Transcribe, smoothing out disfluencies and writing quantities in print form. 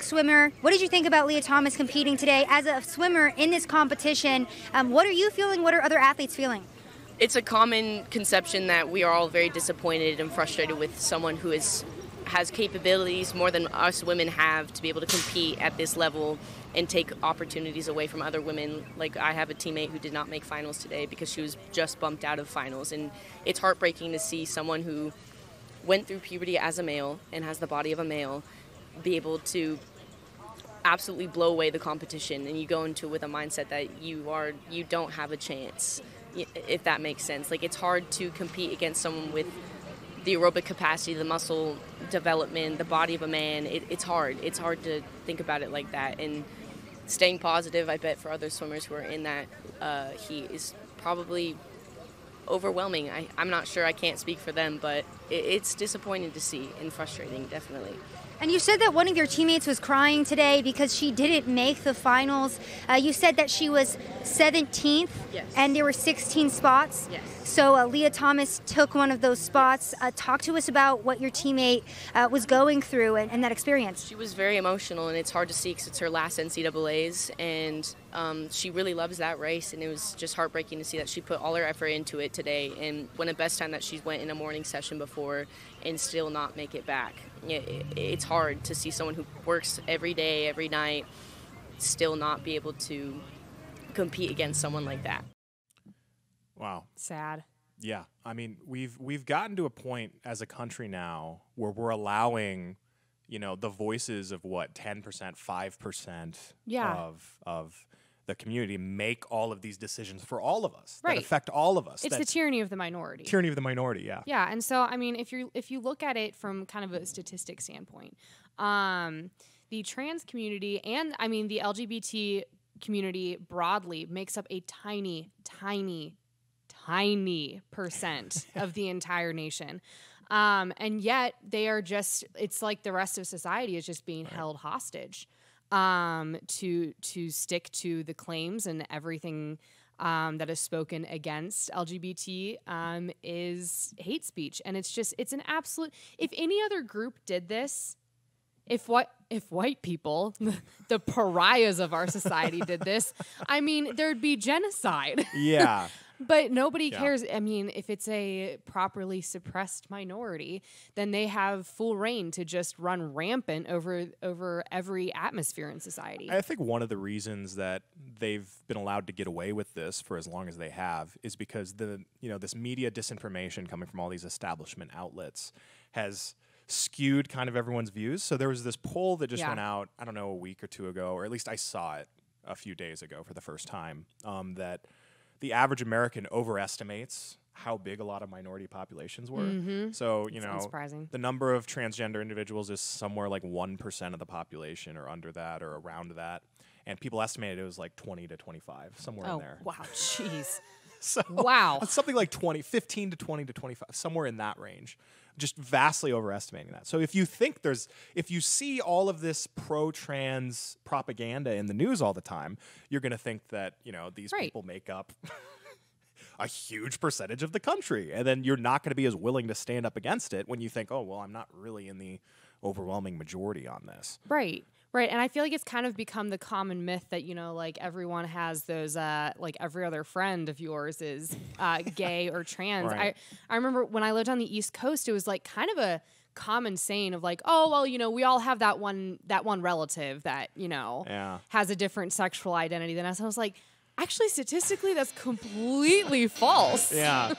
track swimmer. What did you think about Leah Thomas competing today as a swimmer in this competition? What are you feeling? What are other athletes feeling? It's a common conception that we are all very disappointed and frustrated with someone who has capabilities more than us women have to be able to compete at this level and take opportunities away from other women. Like, I have a teammate who did not make finals today because she was just bumped out of finals, and it's heartbreaking to see someone who went through puberty as a male and has the body of a male be able to absolutely blow away the competition, and you go into it with a mindset that you don't have a chance, if that makes sense. Like, it's hard to compete against someone with the aerobic capacity, the muscle development, the body of a man. It's hard. It's hard to think about it like that. And staying positive, I bet, for other swimmers who are in that heat is probably overwhelming. I'm not sure. I can't speak for them, but it's disappointing to see and frustrating, definitely. And you said that one of your teammates was crying today because she didn't make the finals. You said that she was 17th, yes, and there were 16 spots. Yes. So Leah Thomas took one of those spots. Talk to us about what your teammate was going through and that experience. She was very emotional, and it's hard to see because it's her last NCAAs, and she really loves that race, and it was just heartbreaking to see that she put all her effort into it today and went the best time that she's went in a morning session before and still not make it back. It's hard to see someone who works every day, every night, still not be able to compete against someone like that. Wow. Sad. Yeah. I mean, we've gotten to a point as a country now where we're allowing, the voices of 10%, 5% of the community make all of these decisions for all of us, that affect all of us. It's the tyranny of the minority. Tyranny of the minority, yeah. Yeah, and so, I mean, if you look at it from kind of a statistic standpoint, the trans community and, I mean, the LGBT community broadly makes up a tiny, tiny, tiny percent of the entire nation. And yet they are just, it's like the rest of society is just being held hostage to stick to the claims, and everything that is spoken against LGBT is hate speech. And it's an absolute, if any other group did this, if white people, the pariahs of our society, did this, I mean, there'd be genocide. Yeah. But nobody cares. I mean, if it's a properly suppressed minority, then they have full reign to just run rampant over every atmosphere in society. I think one of the reasons that they've been allowed to get away with this for as long as they have is because this media disinformation coming from all these establishment outlets has skewed kind of everyone's views. So there was this poll that just went out, I don't know, a week or two ago, or at least I saw it a few days ago for the first time, that the average American overestimates how big a lot of minority populations were. Mm-hmm. So, the number of transgender individuals is somewhere like 1% of the population, or under that, or around that. And people estimated it was like 20 to 25, somewhere in there. Oh, wow, jeez. So wow. Something like 15 to 20 to 25, somewhere in that range. Just vastly overestimating that. So if you see all of this pro-trans propaganda in the news all the time, you're going to think that, these people make up a huge percentage of the country. And then you're not going to be as willing to stand up against it when you think, oh, well, I'm not really in the overwhelming majority on this. Right. Right, and I feel like it's kind of become the common myth that, like everyone has those, like every other friend of yours is gay or trans. Right. I remember when I lived on the East Coast, it was like kind of a common saying of like, oh, well, we all have that one relative that, has a different sexual identity than us. And I was like, actually, statistically, that's completely false. Yeah.